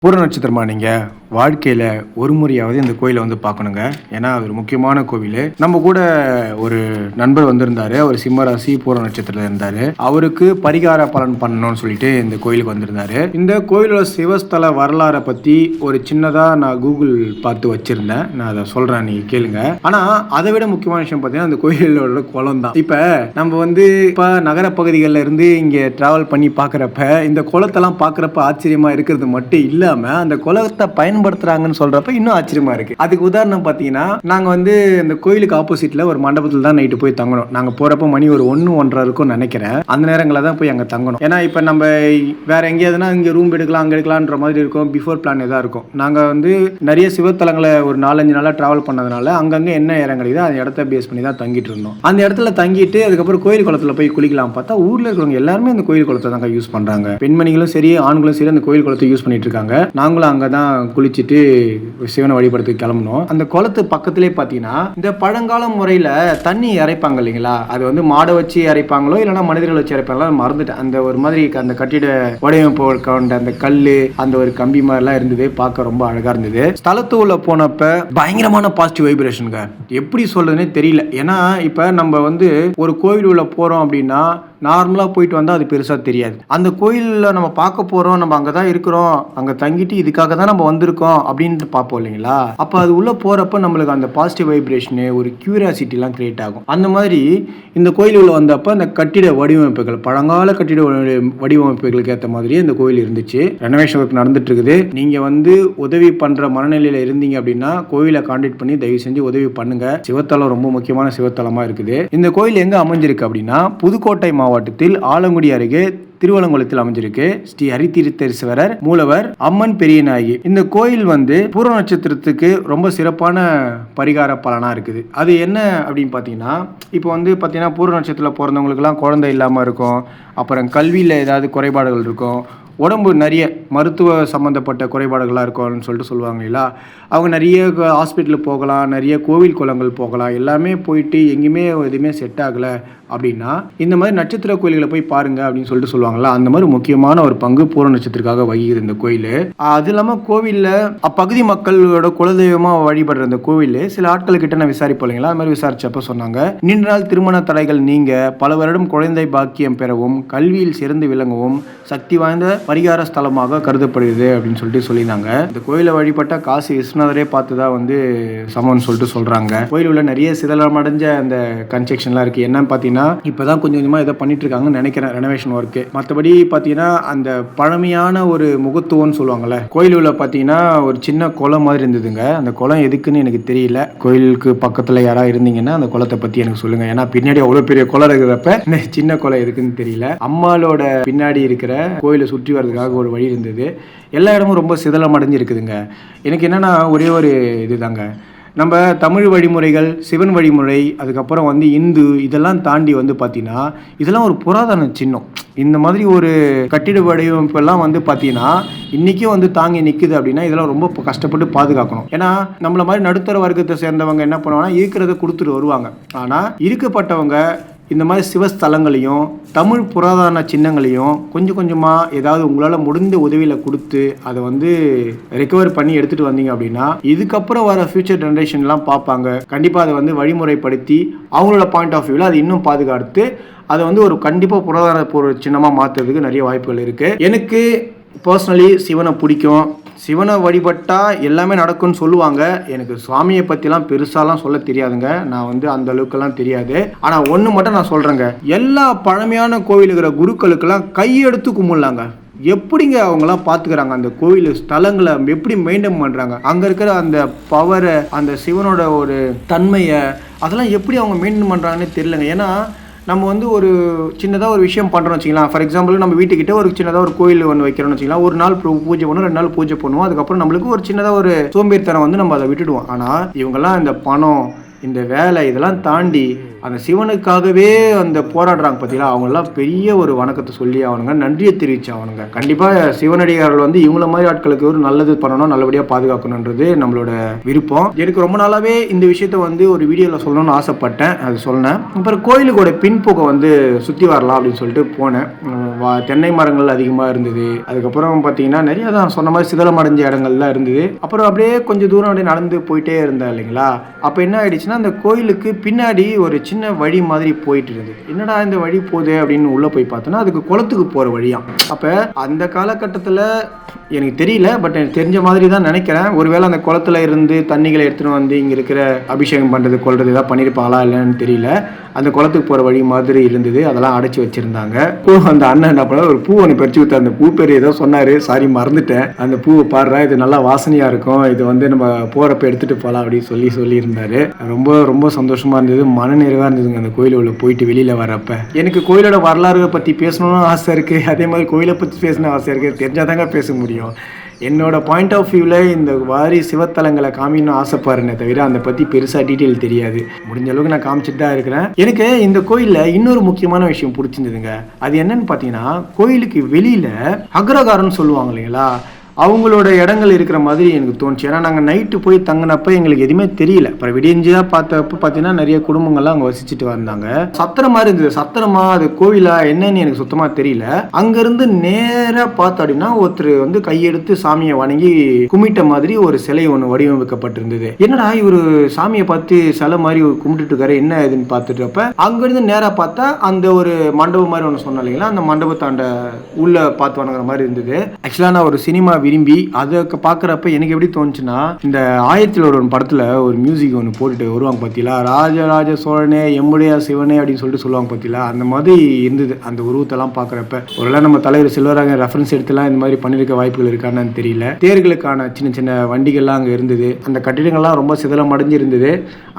பூர நட்சத்திரமா நீங்க வாழ்க்கையில ஒரு முறையாவது இந்த கோயிலை வந்து பார்க்கணுங்க. ஏன்னா அது ஒரு முக்கியமான கோவில். நம்ம கூட ஒரு நண்பர் வந்திருந்தாரு. அவர் சிம்ம ராசி பூர நட்சத்திரத்துல இருந்தாரு. அவருக்கு பரிகார பலன் பண்ணணும்னு சொல்லிட்டு இந்த கோயிலுக்கு வந்திருந்தாரு. இந்த கோயிலோட சிவஸ்தல வரலாறை பத்தி ஒரு சின்னதா நான் கூகுள் பார்த்து வச்சிருந்தேன். நான் அதை சொல்றேன், நீங்க கேளுங்க. ஆனா அதை விட முக்கியமான விஷயம் பார்த்தீங்கன்னா அந்த கோயிலோட குளம் தான். இப்ப நம்ம வந்து இப்ப நகர பகுதிகளில் இருந்து இங்க டிராவல் பண்ணி பாக்குறப்ப இந்த குளத்தெல்லாம் பாக்குறப்ப ஆச்சரியமா இருக்கிறது மட்டும் இல்ல, அந்த குலத்தை பயன்படுத்துறாங்கன்னு சொல்றப்ப இன்னும் ஆச்சரியமா இருக்கு. அதுக்கு உதாரணம் பாத்தீங்கன்னா, நாங்க வந்து இந்த கோயிலுக்கு ஆப்போசிட்ல ஒரு மண்டபத்தில் தான் நைட்டு போய் தங்கணும். நாங்க போறப்ப மணி ஒரு 1-1:30 இருக்கும் நினைக்கிறேன். அந்த நேரங்களில் தான் போய் அங்க தங்கணும். ஏன்னா இப்ப நம்ம வேற எங்கேயாதுன்னா இங்க ரூம் எடுக்கலாம் அங்க எடுக்கலான்ற மாதிரி இருக்கும். பிஃபோர் பிளான் எதா இருக்கும். நாங்க வந்து நிறைய சிவத்தலங்களை ஒரு 4-5 நாளா டிராவல் பண்ணதுனால அங்கங்க என்ன இடம் கிடைக்குதோ அந்த இடத்த பேஸ் பண்ணி தான் தங்கிட்டு இருந்தோம். அந்த இடத்துல தங்கிட்டு அதுக்கப்புறம் கோயில் குளத்துல போய் குளிக்கலாம் பார்த்தா ஊர்ல இருக்கிறவங்க எல்லாருமே அந்த கோயில் குளத்தை தான் யூஸ் பண்றாங்க. பெண்மணிகளும் சரி ஆண்களும் சரி அந்த கோயில் குளத்தை யூஸ் பண்ணிட்டு இருக்காங்க. நாங்களும் அங்கே தான் குளிச்சுட்டு சிவனை வழிபடுறதுக்கு கிளம்பணும். அந்த குளத்து பக்கத்திலே பார்த்தீங்கன்னா இந்த பழங்கால முறையில் தண்ணி இறைப்பாங்க இல்லைங்களா, அது வந்து மாடை வச்சு இறைப்பாங்களோ இல்லைன்னா மனிதர்கள் வச்சு இறைப்பாங்களோ மறந்துட்டேன். அந்த ஒரு மாதிரி அந்த கட்டிட வடிவமைப்பு கொண்ட அந்த கல் அந்த ஒரு கம்பி மாதிரிலாம் இருந்தது. பார்க்க ரொம்ப அழகாக இருந்தது. ஸ்தலத்துக்குள்ள போனப்ப பயங்கரமான பாசிட்டிவ் வைப்ரேஷனுங்க. எப்படி சொல்றதுன்னே தெரியல. ஏன்னா இப்போ நம்ம வந்து ஒரு கோவில் உள்ள போகிறோம் அப்படின்னா நார்மலாக போயிட்டு வந்தால் அது பெருசாக தெரியாது. அந்த கோயிலில் நம்ம பார்க்க போகிறோம், நம்ம அங்கே தான் இருக்கிறோம், அங்கே தங்கிட்டு இதுக்காக தான் நம்ம வந்திருக்கோம் அப்படின்ட்டு பார்ப்போம் இல்லைங்களா. அப்போ அது உள்ளே போகிறப்ப நம்மளுக்கு அந்த பாசிட்டிவ் வைப்ரேஷனு ஒரு கியூரியாசிட்டிலாம் கிரியேட் ஆகும். அந்த மாதிரி இந்த கோயில் உள்ள வந்தப்போ அந்த கட்டிட வடிவமைப்புகள் பழங்கால கட்டிட வடிவமைப்புகளுக்கு ஏற்ற மாதிரியே இந்த கோயில் இருந்துச்சு. ரெனோவேஷன் ஒர்க் நடந்துட்டு இருக்குது. நீங்கள் வந்து உதவி பண்ணுற மனநிலையில் இருந்தீங்க அப்படின்னா கோயிலை கான்டாக்ட் பண்ணி தயவு செஞ்சு உதவி பண்ணுங்க. சிவத்தலம் ரொம்ப முக்கியமான சிவத்தலமாக இருக்குது. இந்த கோயில் எங்கே அமைஞ்சிருக்கு அப்படின்னா புதுக்கோட்டை மாவட்டத்தில் ஆலங்குடி அருகே திருவலங்குளத்தில் அமைஞ்சிருக்கு. ஸ்ரீ ஹரிதீர்த்தேஸ்வரர் மூலவர் அம்மன் பெரியநாயகி. இந்த கோயில் வந்து பூர நட்சத்திரத்துக்கு ரொம்ப சிறப்பான பரிகார பலனா இருக்குது. அது என்ன அப்படின்னு பார்த்தீங்கன்னா, இப்போ வந்து பார்த்தீங்கன்னா பூர நட்சத்திரத்தில் பிறந்தவங்களுக்குலாம் குழந்தை இல்லாமல் இருக்கும், அப்புறம் கல்வியில் ஏதாவது குறைபாடுகள் இருக்கும், உடம்பு நிறைய மருத்துவ சம்மந்தப்பட்ட குறைபாடுகளாக இருக்கும்னு சொல்லிட்டு சொல்லுவாங்க இல்லையா. அவங்க நிறைய ஹாஸ்பிட்டலுக்கு போகலாம், நிறைய கோவில் குளங்கள் போகலாம், எல்லாமே போயிட்டு எங்கேயுமே எதுவுமே செட் ஆகலை அப்படின்னா இந்த மாதிரி நட்சத்திர கோயில்களை போய் பாருங்க அப்படின்னு சொல்லிட்டு சொல்லுவாங்கல்ல. அந்த மாதிரி முக்கியமான ஒரு பங்கு பூர நட்சத்திரத்துக்காக வகிக்குது இந்த கோயில். அது இல்லாமல் கோவிலில் அப்பகுதி மக்களோட குலதெய்வமாக வழிபடுற இந்த கோவில் சில ஆட்கள்கிட்ட நான் விசாரிப்போம் இல்லைங்களா. அது மாதிரி விசாரிச்சப்ப சொன்னாங்க, நீண்ட நாள் திருமண தடைகள் நீங்க பல வருடம் குழந்தை பாக்கியம் பெறவும் கல்வியில் சிறந்து விளங்கவும் சக்தி வாய்ந்த பரிகார ஸ்தலமாக கருதப்படுகிறது அப்படின்னு சொல்லிட்டு சொல்லியிருந்தாங்க. இந்த கோயிலை வழிபட்ட காசி விஸ்வநாதரே பார்த்து தான் வந்து சமம்னு சொல்லிட்டு சொல்றாங்க. கோயில் உள்ள நிறைய சிதலமடைஞ்ச அந்த கன்ஸ்ட்ரக்ஷன்லாம் இருக்கு. என்னன்னு பார்த்தீங்கன்னா இப்பதான் கொஞ்சம் கொஞ்சமா இதை பண்ணிட்டு இருக்காங்கன்னு நினைக்கிறேன், ரெனோவேஷன் ஒர்க். மற்றபடி பார்த்தீங்கன்னா அந்த பழமையான ஒரு முகத்துவம்னு சொல்லுவாங்கல்ல, கோயில் உள்ள பார்த்தீங்கன்னா ஒரு சின்ன குளம் மாதிரி இருந்ததுங்க. அந்த குளம் எதுக்குன்னு எனக்கு தெரியல. கோயிலுக்கு பக்கத்தில் யாராவது இருந்தீங்கன்னா அந்த குளத்தை பற்றி எனக்கு சொல்லுங்க. ஏன்னா பின்னாடி அவ்வளோ பெரிய குளம் இருக்கிறப்ப சின்ன குளம் எதுக்குன்னு தெரியல. அம்மாளோட பின்னாடி இருக்கிற கோயிலை சுற்றி வர்றதுக்காக ஒரு வழி இருந்தது. எல்லா இடமும் ரொம்ப சிதலம் அடைஞ்சு இருக்குதுங்க. எனக்கு என்னன்னா ஒரே ஒரு இதுதாங்க, நம்ம தமிழ் வழிமுறைகள், சிவன் வழிமுறை, அதுக்கப்புறம் வந்து இந்து, இதெல்லாம் தாண்டி வந்து பார்த்தீங்கன்னா இதெல்லாம் ஒரு புராதன சின்னம். இந்த மாதிரி ஒரு கட்டிட வடிவமைப்பெல்லாம் வந்து பார்த்தீங்கன்னா இன்றைக்கும் வந்து தாங்கி நிற்குது அப்படின்னா இதெல்லாம் ரொம்ப கஷ்டப்பட்டு பாதுகாக்கணும். ஏன்னா நம்மள மாதிரி நடுத்தர வர்க்கத்தை சேர்ந்தவங்க என்ன பண்ணுவாங்கன்னா இருக்கிறத கொடுத்துட்டு வருவாங்க. ஆனால் இருக்கப்பட்டவங்க இந்த மாதிரி சிவஸ்தலங்களையும் தமிழ் புராதன சின்னங்களையும் கொஞ்சம் கொஞ்சமாக ஏதாவது உங்களால் முடிந்த உதவியில் கொடுத்து அதை வந்து ரெக்கவர் பண்ணி எடுத்துகிட்டு வந்தீங்க அப்படின்னா இதுக்கப்புறம் வர ஃபியூச்சர் ஜென்ரேஷன்லாம் பார்ப்பாங்க. கண்டிப்பாக அதை வந்து வழிமுறைப்படுத்தி அவங்களோட பாயிண்ட் ஆஃப் வியூவில் அது இன்னும் பாதுகாத்து அதை வந்து ஒரு கண்டிப்பாக புராதன பொருள் சின்னமாக மாற்றுறதுக்கு நிறைய வாய்ப்புகள் இருக்குது. எனக்கு பர்சனலி சிவனை பிடிக்கும். சிவனை வழிபட்டா எல்லாமே நடக்கும்னு சொல்லுவாங்க. எனக்கு சுவாமியை பற்றிலாம் பெருசாலாம் சொல்ல தெரியாதுங்க. நான் வந்து அந்த அளவுக்குலாம் தெரியாது. ஆனால் ஒன்று மட்டும் நான் சொல்கிறேங்க, எல்லா பழமையான கோவிலுக்கிற குருக்களுக்கெல்லாம் கையெடுத்து கும்பிடலாங்க. எப்படிங்க அவங்களாம் பார்த்துக்கிறாங்க அந்த கோவில் ஸ்தலங்களை, எப்படி மெயின்டைன் பண்ணுறாங்க, அங்கே இருக்கிற அந்த பவரை, அந்த சிவனோட ஒரு தன்மையை, அதெல்லாம் எப்படி அவங்க மெயின்டைன் பண்ணுறாங்கன்னே தெரியலங்க. ஏன்னா நம்ம வந்து ஒரு சின்னதாக ஒரு விஷயம் பண்ணுறோம்னு வச்சிக்கலாம். ஃபார் எக்ஸாம்பிள் நம்ம வீட்டுக்கிட்ட ஒரு சின்னதாக ஒரு கோயில் ஒன்று வைக்கிறோம்னு வச்சிக்கலாம். ஒரு நாள் பூஜை பண்ணுவோம், 2 நாள் பூஜை பண்ணுவோம், அதுக்கப்புறம் நம்மளுக்கு ஒரு சின்னதாக ஒரு சோம்பேறித்தனம் வந்து நம்ம அதை விட்டுடுவோம். ஆனால் இவங்கெல்லாம் இந்த பணம் இந்த வேலை இதெல்லாம் தாண்டி அந்த சிவனுக்காகவே அந்த போராடுறாங்க பார்த்தீங்களா, அவங்கெல்லாம் பெரிய ஒரு வணக்கத்தை சொல்லி அவனுங்க நன்றியை தெரிவிச்சு அவனுங்க. கண்டிப்பாக சிவனடியார்கள் வந்து இவங்கள மாதிரி ஆட்களுக்கு ஒரு நல்லது பண்ணணும், நல்லபடியாக பாதுகாக்கணுன்றது நம்மளோட விருப்பம். எனக்கு ரொம்ப நாளாகவே இந்த விஷயத்த வந்து ஒரு வீடியோவில் சொல்லணும்னு ஆசைப்பட்டேன், அது சொன்னேன். அப்புறம் கோயிலுக்கோட பின்புகை வந்து சுற்றி வரலாம் அப்படின்னு சொல்லிட்டு போனேன். தென்னை மரங்கள் அதிகமாக இருந்தது. அதுக்கப்புறம் பார்த்தீங்கன்னா நிறைய தான் சொன்ன மாதிரி சிதலம் அடைஞ்ச இடங்கள்லாம் இருந்தது. அப்புறம் அப்படியே கொஞ்சம் தூரம் அப்படியே நடந்து போயிட்டே இருந்தேன் இல்லைங்களா. அப்போ என்ன ஆயிடுச்சுன்னா, அந்த கோயிலுக்கு பின்னாடி ஒரு சின்ன வழி மாதிரி போயிட்டு இருந்தது. என்னடா இந்த வழி போகுது அப்படின்னு உள்ள போய் பார்த்தோன்னா அதுக்கு குளத்துக்கு போற வழியா. அப்ப அந்த காலகட்டத்தில் எனக்கு தெரியல, பட் எனக்கு தெரிஞ்ச மாதிரி தான் நினைக்கிறேன். ஒருவேளை அந்த குளத்துல இருந்து தண்ணிகளை எடுத்துன்னு வந்து இங்க இருக்கிற அபிஷேகம் பண்றது கொள்றது ஏதாவது பண்ணியிருப்பாங்களா இல்லைன்னு தெரியல. அந்த குளத்துக்கு போற வழி மாதிரி இருந்தது, அதெல்லாம் அடைச்சி வச்சிருந்தாங்க. அந்த அண்ணன் என்ன பண்ண ஒரு பூ ஒன்று பறிச்சு விட்டு, அந்த பூ பேர் ஏதோ சொன்னாரு, சாரி மறந்துட்டேன். அந்த பூவை பாடுறா, இது நல்லா வாசனையா இருக்கும், இது வந்து நம்ம போறப்ப எடுத்துட்டு போகலாம் அப்படின்னு சொல்லி இருந்தாரு. ரொம்ப ரொம்ப சந்தோஷமா இருந்தது, மன நிறைவா இருந்ததுங்க அந்த கோயில் உள்ள போயிட்டு வெளியில வரப்ப. எனக்கு கோயிலோட வரலாறு பத்தி பேசணும்னு ஆசை இருக்கு, அதே மாதிரி கோயிலை பத்தி பேசணும் ஆசை இருக்கு. தெரிஞ்சாதாங்க பேச முடியும். என்னோட பாயிண்ட் ஆஃப் வியூவில் இந்த மாதிரி சிவத்தலங்களை காமின்னு ஆசைப்படுறேனே தவிர அதை பற்றி பெருசாக டீட்டெயில் தெரியாது. முடிஞ்ச அளவுக்கு நான் காமிச்சிட்டு தான் இருக்கிறேன். எனக்கு இந்த கோயிலில் இன்னொரு முக்கியமான விஷயம் பிடிச்சிருந்ததுங்க. அது என்னன்னு பார்த்தீங்கன்னா, கோயிலுக்கு வெளியில் அக்ரகாரம்னு சொல்லுவாங்க இல்லைங்களா, அவங்களோட இடங்கள் இருக்கிற மாதிரி எனக்கு தோணுச்சு. ஏன்னா நாங்கள் நைட்டு போய் தங்கினப்ப எங்களுக்கு எதுவுமே தெரியல. அப்புறம் விடியஞ்சியாக பார்த்தப்ப பார்த்தீங்கன்னா நிறைய குடும்பங்கள்லாம் அங்கே வசிச்சுட்டு வந்தாங்க. சத்திரம் மாதிரி இருந்தது. சத்திரமா அது கோவிலா என்னன்னு எனக்கு சுத்தமாக தெரியல. அங்கேருந்து நேராக பார்த்தோம் அப்படின்னா ஒருத்தர் வந்து கையெடுத்து சாமியை வணங்கி கும்பிட்ட மாதிரி ஒரு சிலை ஒன்று வடிவமைக்கப்பட்டிருந்தது. என்னடா இவர் சாமியை பார்த்து சிலை மாதிரி கும்பிட்டுட்டு இருக்காரு, என்ன இதுன்னு பார்த்துட்டப்ப அங்கேருந்து நேராக பார்த்தா அந்த ஒரு மண்டபம் மாதிரி ஒன்று சொன்னோம் இல்லைங்களா, அந்த மண்டபத்தாண்ட உள்ள பார்த்து வணங்குற மாதிரி இருந்தது. ஆக்சுவலாக நான் ஒரு சினிமா விரும்பி அதை பார்க்குறப்ப எனக்கு எப்படி தோணுச்சுன்னா, இந்த 1001 படத்தில் ஒரு மியூசிக் ஒன்று போட்டுட்டு வருவாங்க பார்த்தீங்களா, ராஜராஜ சோழனே எம்முடைய சிவனே அப்படின்னு சொல்லிட்டு சொல்லுவாங்க பார்த்தீங்களா, அந்த மாதிரி இருந்தது அந்த உருவத்தெல்லாம் பார்க்குறப்ப. ஒருவேளை நம்ம தலைவர் செல்வராக ரெஃபரன்ஸ் எடுத்துலாம் இந்த மாதிரி பண்ணியிருக்க வாய்ப்புகள் இருக்கான்னு தெரியல. தேர்களுக்கான சின்ன சின்ன வண்டிகள்லாம் அங்கே இருந்தது. அந்த கட்டிடங்கள்லாம் ரொம்ப சிதலம் அடைஞ்சு இருந்தது.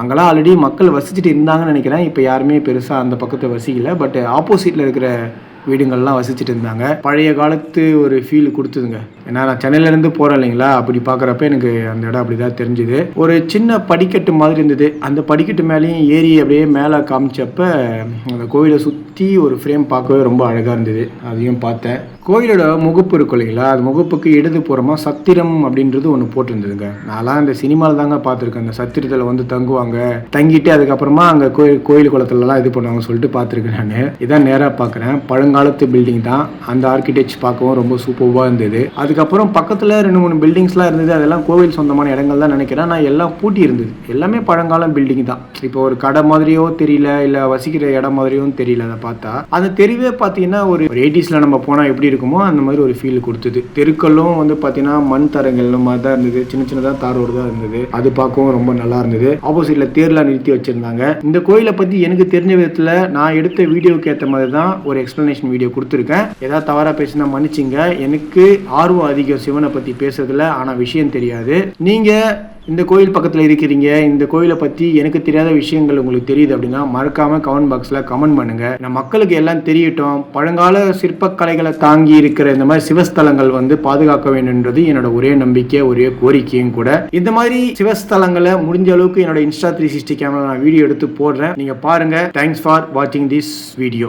அங்கெல்லாம் ஆல்ரெடி மக்கள் வசிச்சுட்டு இருந்தாங்கன்னு நினைக்கிறேன். இப்போ யாருமே பெருசாக அந்த பக்கத்தை வசிக்கல. பட் ஆப்போசிட்டில் இருக்கிற வீடுங்கள்லாம் வசிச்சுட்டு இருந்தாங்க. பழைய காலத்து ஒரு ஃபீல் கொடுத்துதுங்க. ஏன்னா நான் சென்னையிலேருந்து போகிறேன் இல்லைங்களா, அப்படி பார்க்குறப்ப எனக்கு அந்த இடம் அப்படி தான் தெரிஞ்சுது. ஒரு சின்ன படிக்கட்டு மாதிரி இருந்தது. அந்த படிக்கட்டு மேலேயும் ஏறி அப்படியே மேலே காமிச்சப்ப அந்த கோயிலை சுற்றி ஒரு ஃப்ரேம் பார்க்கவே ரொம்ப அழகாக இருந்தது. அதையும் பார்த்தேன். கோயிலோட முகப்பு இருக்கும் இல்லைங்களா, அது முகப்புக்கு இடது புறமா சத்திரம் அப்படின்றது ஒன்று போட்டிருந்ததுங்க. நான்லாம் இந்த சினிமாவில் தாங்க பார்த்துருக்கேன். அந்த சத்திரத்தில் வந்து தங்குவாங்க, தங்கிட்டு அதுக்கப்புறமா அங்கே கோயில் குளத்துலலாம் இது பண்ணுவாங்க சொல்லிட்டு பார்த்துருக்கேன். நான் இதான் நேராக பார்க்குறேன். பழங்காலத்து பில்டிங் தான். அந்த ஆர்கிடெக்சர் பார்க்கவும் ரொம்ப சூப்பராக இருந்தது. அதுக்கப்புறம் பக்கத்தில் 2-3 பில்டிங்ஸ்லாம் இருந்தது. அதெல்லாம் கோவில் சொந்தமான இடங்கள் தான் நினைக்கிறேன். நான் எல்லாம் பூட்டி இருந்தது. எல்லாமே பழங்காலம் பில்டிங் தான். இப்போ ஒரு கடை மாதிரியோ தெரியல, இல்லை வசிக்கிற இடம் மாதிரியோ தெரியல. அதை பார்த்தா அந்த தெருவே பார்த்தீங்கன்னா ஒரு 80s நம்ம போனால் எப்படி இருக்குமோ அந்த மாதிரி ஒரு ஃபீல் கொடுத்தது. தெருக்களும் வந்து பார்த்தீங்கன்னா மண் தரங்கள் மாதிரி தான் இருந்தது. சின்ன சின்னதாக தாரோடு தான் இருந்தது. அது பார்க்கவும் ரொம்ப நல்லா இருந்தது. ஆப்போசிட்ல தேர்லாம் நிறுத்தி வச்சிருந்தாங்க. இந்த கோயிலை பற்றி எனக்கு தெரிஞ்ச விதத்தில் நான் எடுத்த வீடியோக்கு ஏற்ற மாதிரி தான் ஒரு எக்ஸ்பிளனேஷன் வீடியோ கொடுத்துருக்கேன். ஏதாவது தவறாக பேசினா மன்னிச்சிங்க. எனக்கு ஆர்வம் அதிகம் சிவனை பற்றி பேசுறதுல, ஆனால் விஷயம் தெரியாது. நீங்கள் இந்த கோயில் பக்கத்தில் இருக்கிறீங்க, இந்த கோயிலை பற்றி எனக்கு தெரியாத விஷயங்கள் உங்களுக்கு தெரியுது அப்படின்னா மறக்காமல் கமெண்ட் பாக்ஸில் கமெண்ட் பண்ணுங்கள். நம்ம மக்களுக்கு எல்லாம் தெரியட்டும். பழங்கால சிற்பக்கலைகளை தாங்கி இருக்கிற இந்த மாதிரி சிவஸ்தலங்கள் வந்து பாதுகாக்க வேண்டும்ன்றது என்னோட ஒரே நம்பிக்கை, ஒரே கோரிக்கையும் கூட. இந்த மாதிரி சிவஸ்தலங்களை முடிஞ்ச அளவுக்கு என்னோட Insta360 கேமரா நான் வீடியோ எடுத்து போடுறேன். நீங்கள் பாருங்கள். தேங்க்ஸ் ஃபார் வாட்சிங் திஸ் வீடியோ.